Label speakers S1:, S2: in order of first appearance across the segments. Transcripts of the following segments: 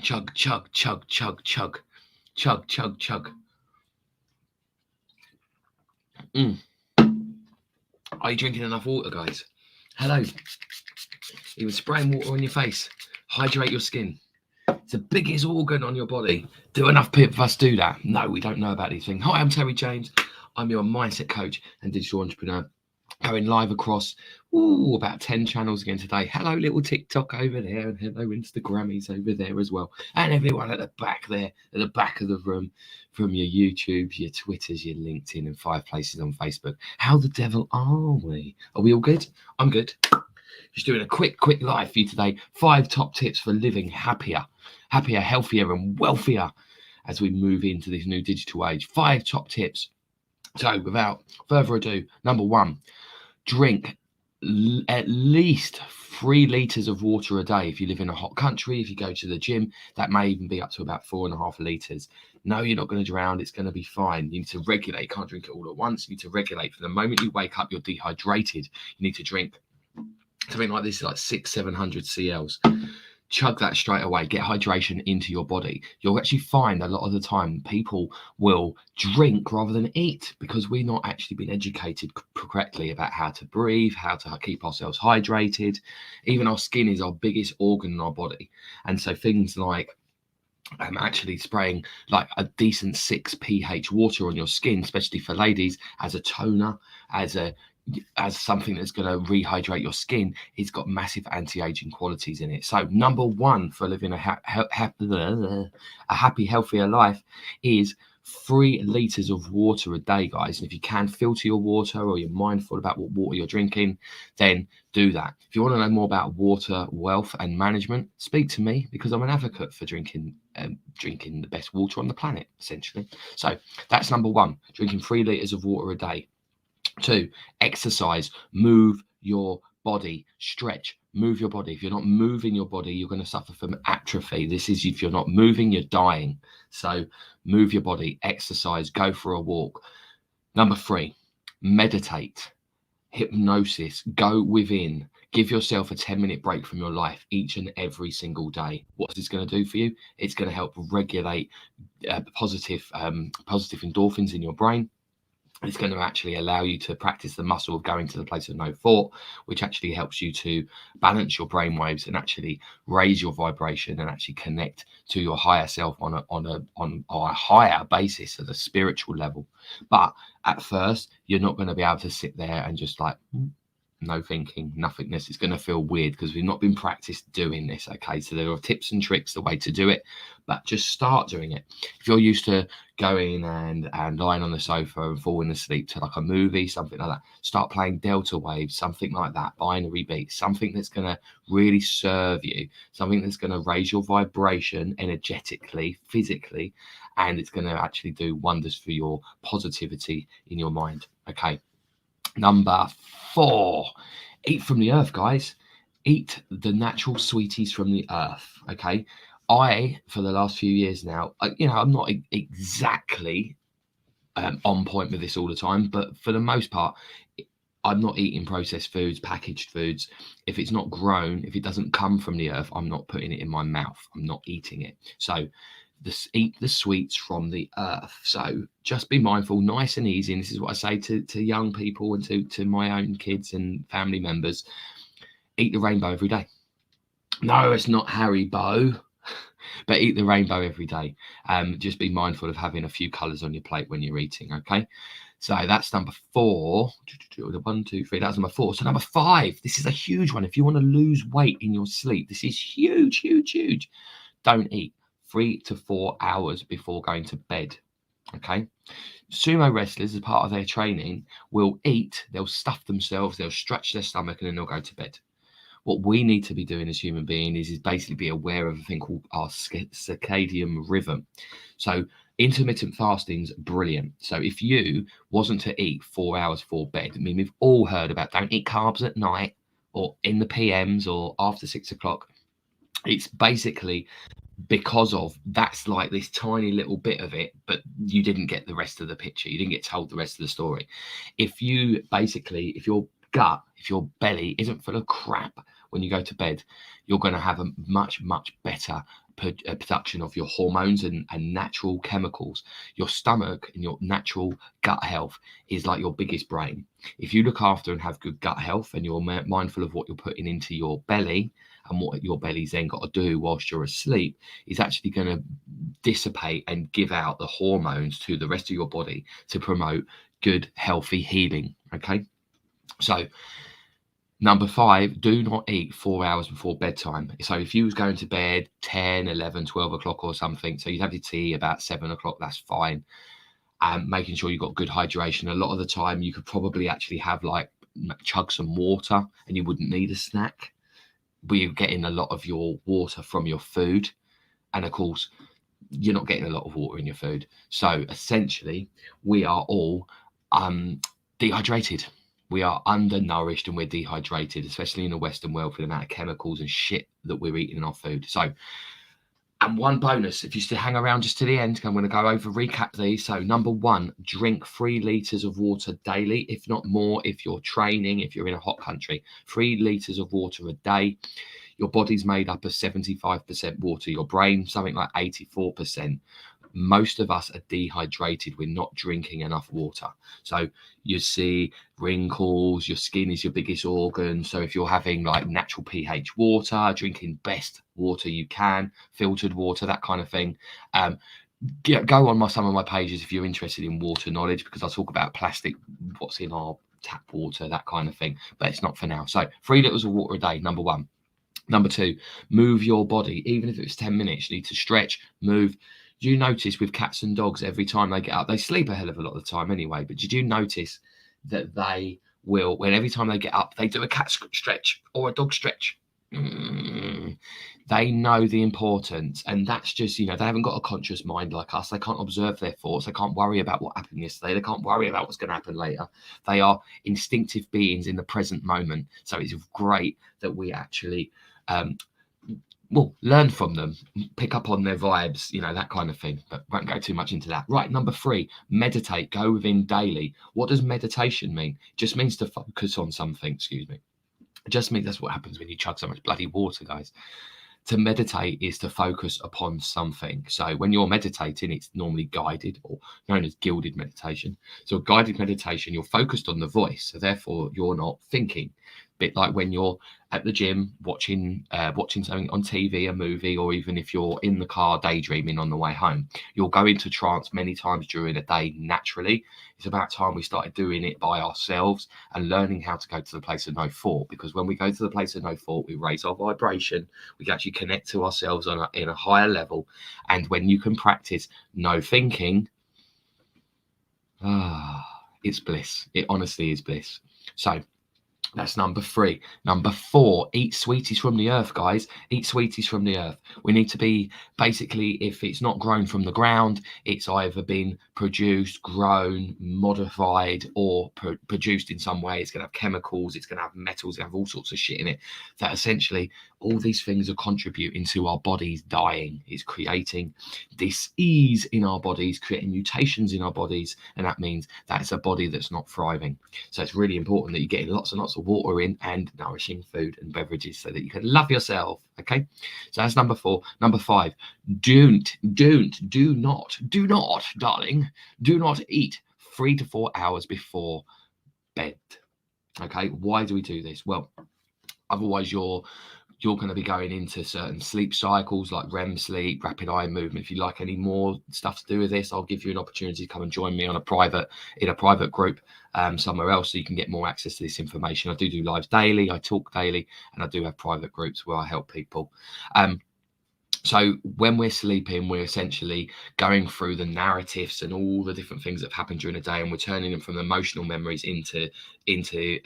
S1: Chug, chug, chug, chug, chug. Chug, chug, chug. Are you drinking enough water, guys? Hello. Even spraying water on your face. Hydrate your skin. It's the biggest organ on your body. Do enough of us do that? No, we don't know about these things. Hi, I'm Terry James. I'm your mindset coach and digital entrepreneur. Going live across about 10 channels again today. Hello, little TikTok over there, and hello, Instagrammies over there as well. And everyone at the back there, at the back of the room, from your YouTubes, your Twitters, your LinkedIn, and 5 places on Facebook. How the devil are we? Are we all good? I'm good. Just doing a quick live for you today. 5 top tips for living happier, healthier, and wealthier as we move into this new digital age. 5 top tips. So without further ado, number 1, drink at least 3 litres of water a day. If you live in a hot country, if you go to the gym, that may even be up to about 4.5 litres. No, you're not going to drown. It's going to be fine. You need to regulate. You can't drink it all at once. You need to regulate. From the moment you wake up, you're dehydrated. You need to drink something like this, like 600-700 cls. Chug that straight away. Get hydration into your body. You'll actually find a lot of the time people will drink rather than eat because we've not actually been educated correctly about how to breathe, how to keep ourselves hydrated. Even our skin is our biggest organ in our body. And so things like actually spraying like a decent 6 pH water on your skin, especially for ladies, as a toner, as something that's going to rehydrate your skin, it's got massive anti-aging qualities in it. So number 1 for living a happy, healthier life is 3 litres of water a day, guys. And if you can filter your water, or you're mindful about what water you're drinking, then do that. If you want to know more about water, wealth and management, speak to me, because I'm an advocate for drinking the best water on the planet, essentially. So that's number 1, drinking 3 litres of water a day. 2, exercise. Move your body. Stretch. Move your body. If you're not moving your body, you're going to suffer from atrophy. This is, if you're not moving, you're dying. So move your body, exercise, go for a walk. Number 3, meditate. Hypnosis. Go within. Give yourself a 10-minute break from your life each and every single day. What's this going to do for you? It's going to help regulate positive endorphins in your brain. It's going to actually allow you to practice the muscle of going to the place of no thought, which actually helps you to balance your brainwaves and actually raise your vibration and actually connect to your higher self on a higher basis at a spiritual level. But at first, you're not going to be able to sit there and just like no thinking, nothingness. It's going to feel weird because we've not been practiced doing this. Okay, so there are tips and tricks, the way to do it, but just start doing it. If you're used to going and lying on the sofa and falling asleep to like a movie, something like that, start playing delta waves, something like that, binary beats, something that's going to really serve you, something that's going to raise your vibration energetically, physically, and it's going to actually do wonders for your positivity in your mind. Okay. Number 4, eat from the earth, guys. Eat the natural sweeties from the earth. Okay. For the last few years now, I'm not exactly on point with this all the time, but for the most part, I'm not eating processed foods, packaged foods. If it's not grown, if it doesn't come from the earth, I'm not putting it in my mouth. I'm not eating it. So eat the sweets from the earth. So just be mindful, nice and easy. And this is what I say to young people and to my own kids and family members. Eat the rainbow every day. No, it's not Haribo, but eat the rainbow every day. Just be mindful of having a few colours on your plate when you're eating, okay? So that's number 4. 1, 2, 3, that's number 4. So number 5, this is a huge one. If you want to lose weight in your sleep, this is huge, huge, huge. Don't eat 3 to 4 hours before going to bed. Okay. Sumo wrestlers, as part of their training, will eat, they'll stuff themselves, they'll stretch their stomach, and then they'll go to bed. What we need to be doing as human beings is basically be aware of a thing called our circadian rhythm. So intermittent fasting's brilliant. So if you wasn't to eat 4 hours before bed, I mean, we've all heard about don't eat carbs at night or in the PMs or after 6 o'clock. It's basically because of that's like this tiny little bit of it, but you didn't get the rest of the picture. You didn't get told the rest of the story. If your gut, if your belly isn't full of crap when you go to bed, you're going to have a much, much better production of your hormones and natural chemicals. Your stomach and your natural gut health is like your biggest brain. If you look after and have good gut health, and you're mindful of what you're putting into your belly, and what your belly's then got to do whilst you're asleep, is actually going to dissipate and give out the hormones to the rest of your body to promote good, healthy healing. Okay. So number 5, do not eat 4 hours before bedtime. So if you was going to bed 10, 11, 12 o'clock or something, so you'd have your tea about 7 o'clock, that's fine. Making sure you've got good hydration. A lot of the time you could probably actually have like chug some water and you wouldn't need a snack. But you're getting a lot of your water from your food. And of course, you're not getting a lot of water in your food. So essentially, we are all dehydrated. We are undernourished and we're dehydrated, especially in the Western world, for the amount of chemicals and shit that we're eating in our food. So, and one bonus, if you still hang around just to the end, I'm going to go over, recap these. So number 1, drink 3 litres of water daily, if not more, if you're training, if you're in a hot country. 3 litres of water a day. Your body's made up of 75% water. Your brain, something like 84%. Most of us are dehydrated. We're not drinking enough water. So you see wrinkles, your skin is your biggest organ. So if you're having like natural pH water, drinking best water you can, filtered water, that kind of thing. Go on some of my pages if you're interested in water knowledge, because I'll talk about plastic, what's in our tap water, that kind of thing. But it's not for now. So 3 litres of water a day, number 1. Number 2, move your body. Even if it's 10 minutes, you need to stretch, move. Do you notice with cats and dogs, every time they get up, they sleep a hell of a lot of the time anyway, but did you notice that they will, when every time they get up, they do a cat stretch or a dog stretch? They know the importance, and that's just, they haven't got a conscious mind like us. They can't observe their thoughts. They can't worry about what happened yesterday. They can't worry about what's going to happen later. They are instinctive beings in the present moment. So it's great that we actually learn from them, pick up on their vibes, that kind of thing, but won't go too much into that. Right, number 3, meditate, go within daily. What does meditation mean? It just means to focus on something, It just means that's what happens when you chug so much bloody water, guys. To meditate is to focus upon something. So when you're meditating, it's normally guided, or known as gilded meditation. So guided meditation, you're focused on the voice, so therefore you're not thinking. Bit like when you're at the gym watching something on TV, a movie, or even if you're in the car daydreaming on the way home, you'll go into trance many times during a day naturally. It's about time we started doing it by ourselves and learning how to go to the place of no thought, because when we go to the place of no thought, we raise our vibration, we can actually connect to ourselves in a higher level. And when you can practice no thinking, it's bliss. It honestly is bliss. So that's number 3. Number 4, eat sweeties from the earth, guys. Eat sweeties from the earth. We need to be, basically, if it's not grown from the ground, it's either been produced, grown, modified, or produced in some way. It's going to have chemicals, it's going to have metals, it's going to have all sorts of shit in it. That essentially, all these things are contributing to our bodies dying. It's creating dis-ease in our bodies, creating mutations in our bodies, and that means that's a body that's not thriving. So it's really important that you're getting lots and lots of water in and nourishing food and beverages so that you can love yourself. Okay, so that's number 4. Number 5, do not, darling, do not eat 3 to 4 hours before bed. Okay, why do we do this? Well, otherwise you're going to be going into certain sleep cycles like REM sleep, rapid eye movement. If you like any more stuff to do with this, I'll give you an opportunity to come and join me in a private group somewhere else, so you can get more access to this information. I do lives daily, I talk daily, and I do have private groups where I help people. So when we're sleeping, we're essentially going through the narratives and all the different things that have happened during the day, and we're turning them from emotional memories into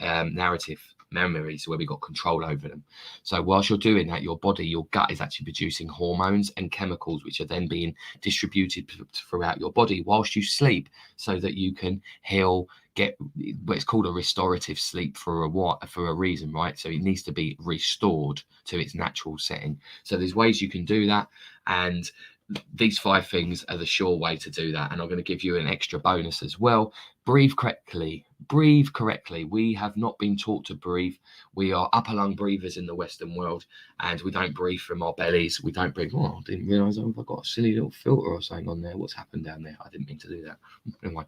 S1: narrative memories where we got control over them. So whilst you're doing that, your body, your gut is actually producing hormones and chemicals, which are then being distributed throughout your body whilst you sleep, so that you can heal, get what's called a restorative sleep for a reason, right? So it needs to be restored to its natural setting. So there's ways you can do that, and these 5 things are the sure way to do that. And I'm going to give you an extra bonus as well. Breathe correctly. Breathe correctly. We have not been taught to breathe. We are upper lung breathers in the Western world, and we don't breathe from our bellies. We don't breathe. Oh, I didn't realise I've got a silly little filter or something on there. What's happened down there? I didn't mean to do that. Anyway,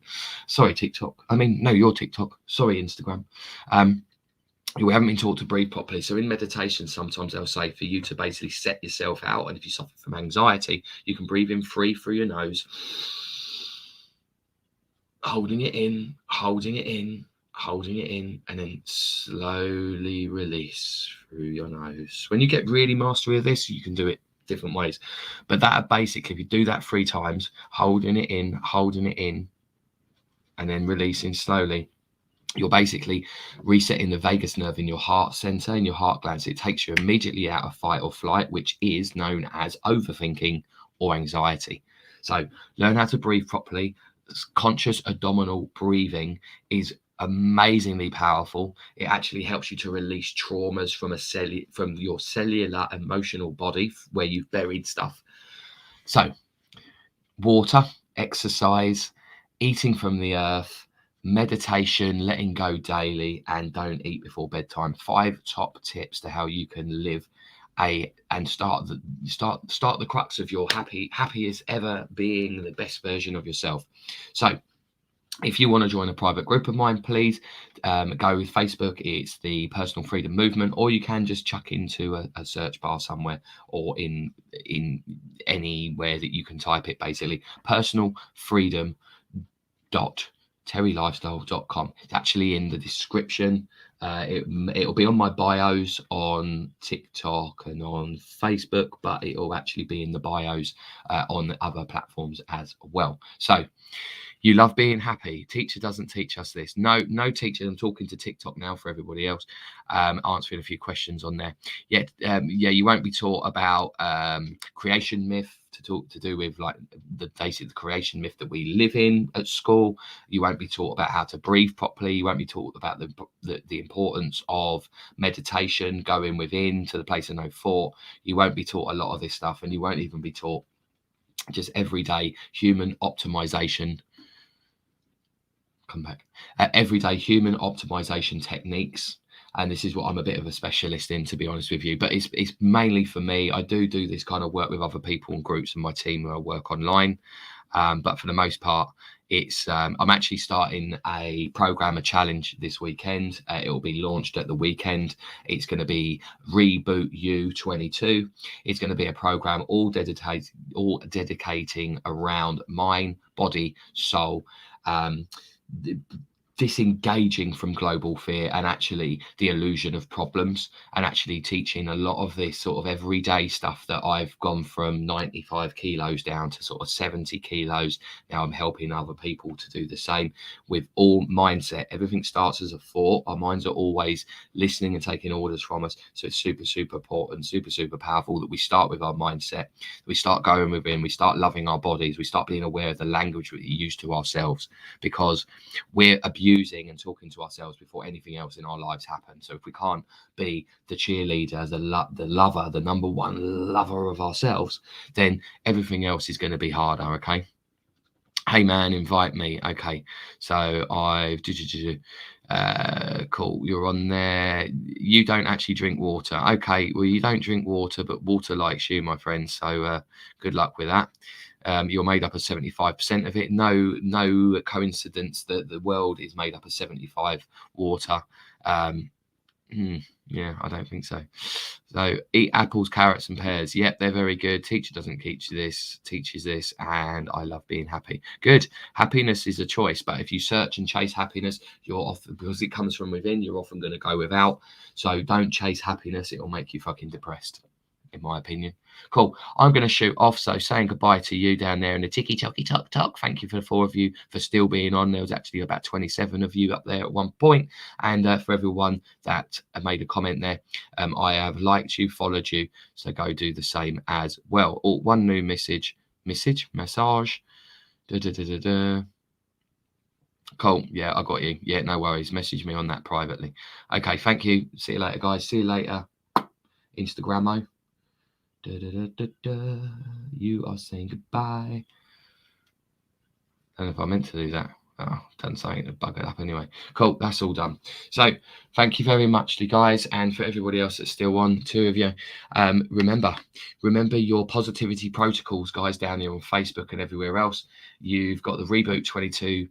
S1: sorry, TikTok. I mean, no, you're TikTok. Sorry, Instagram. We haven't been taught to breathe properly. So in meditation, sometimes they'll say for you to basically set yourself out. And if you suffer from anxiety, you can breathe in free through your nose, holding it in, holding it in, holding it in, and then slowly release through your nose. When you get really mastery of this, you can do it different ways. But that basically, if you do that 3 times, holding it in, and then releasing slowly, you're basically resetting the vagus nerve in your heart center, in your heart gland. So it takes you immediately out of fight or flight, which is known as overthinking or anxiety. So learn how to breathe properly. Conscious abdominal breathing is amazingly powerful. It actually helps you to release traumas from your cellular emotional body where you've buried stuff. So water, exercise, eating from the earth, meditation, letting go daily, and don't eat before bedtime. 5 top tips to how you can live and start the crux of your happiest ever being the best version of yourself. So if you want to join a private group of mine, please go with Facebook. It's the Personal Freedom Movement, or you can just chuck into a search bar somewhere, or in anywhere that you can type it, basically personal freedom terrylifestyle.com. It's actually in the description. It'll be on my bios on TikTok and on Facebook, but it'll actually be in the bios on the other platforms as well. So you love being happy. Teacher doesn't teach us this. No teacher. I'm talking to TikTok now for everybody else, answering a few questions on there. Yet, you won't be taught about creation myth to do with like the creation myth that we live in at school. You won't be taught about how to breathe properly. You won't be taught about the importance of meditation, going within to the place of no thought. You won't be taught a lot of this stuff, and you won't even be taught just everyday human optimization. Everyday human optimization techniques. And this is what I'm a bit of a specialist in, to be honest with you. But it's mainly for me. I do this kind of work with other people and groups and my team where I work online. But for the most part, it's I'm actually starting a program, a challenge this weekend. It will be launched at the weekend. It's going to be REBOOT U'22. It's going to be a program all dedicating around mind, body, soul, disengaging from global fear and actually the illusion of problems, and actually teaching a lot of this sort of everyday stuff that I've gone from 95 kilos down to sort of 70 kilos. Now I'm helping other people to do the same with all mindset. Everything starts as a thought. Our minds are always listening and taking orders from us. So it's super, super important, super, super powerful that we start with our mindset. We start going within, we start loving our bodies, we start being aware of the language we use to ourselves, because we're abusing and talking to ourselves before anything else in our lives happens. So if we can't be the cheerleader, the lover, the number one lover of ourselves, then everything else is going to be harder. Okay. Hey man, invite me. Okay. So I've cool. You're on there. You don't actually drink water. Okay. Well, you don't drink water, but water likes you, my friend. So good luck with that. You're made up of 75% of it. No coincidence that the world is made up of 75 water. Yeah, I don't think so. So eat apples, carrots, and pears. Yep, they're very good. Teacher doesn't teach this, teaches this, and I love being happy. Good. Happiness is a choice, but if you search and chase happiness, you're often, because it comes from within, you're often going to go without. So don't chase happiness. It'll make you fucking depressed, in my opinion. Cool. I'm going to shoot off. So saying goodbye to you down there in the ticky tocky tock tock. Thank you for the 4 of you for still being on. There was actually about 27 of you up there at one point. And for everyone that made a comment there, I have liked you, followed you. So go do the same as well. Oh, one new message. Massage. Cool. Yeah, I got you. Yeah, no worries. Message me on that privately. Okay, thank you. See you later, guys. See you later. Instagramo. You are saying goodbye. I don't know if I meant to do that. Oh, done something to bug it up anyway. Cool, that's all done. So thank you very much to you guys, and for everybody else that's still on, 2 of you. Remember your positivity protocols, guys, down here on Facebook and everywhere else. You've got the REBOOT 22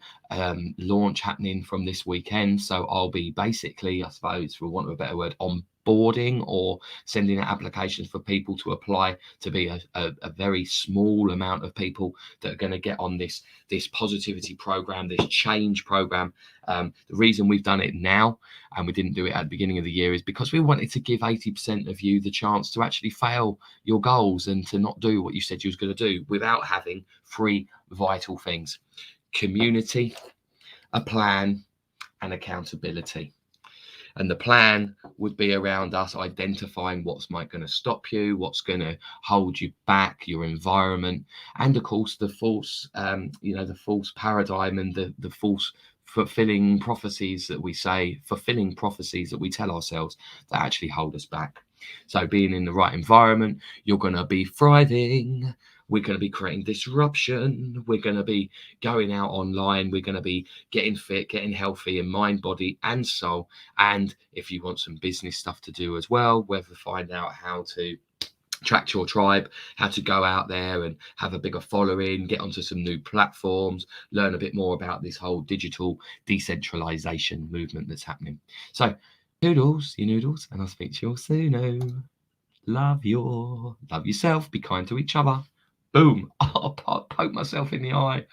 S1: launch happening from this weekend. So I'll be basically, I suppose, for want of a better word, onboarding or sending out applications for people to apply to be a very small amount of people that are going to get on this positivity program, this change program. The reason we've done it now and we didn't do it at the beginning of the year is because we wanted to give 80% of you the chance to actually fail your goals and to not do what you said you was going to do without having 3 vital things: community, a plan, and accountability. And the plan would be around us identifying what's going to stop you, what's going to hold you back, your environment, and of course the false, the false paradigm and the false fulfilling prophecies that we tell ourselves that actually hold us back. So being in the right environment, you're going to be thriving. We're going to be creating disruption. We're going to be going out online. We're going to be getting fit, getting healthy in mind, body, and soul. And if you want some business stuff to do as well, whether find out how to attract your tribe, how to go out there and have a bigger following, get onto some new platforms, learn a bit more about this whole digital decentralization movement that's happening. So, noodles, you noodles, and I'll speak to you all soon. Love yourself, be kind to each other. Boom. I'll poke myself in the eye.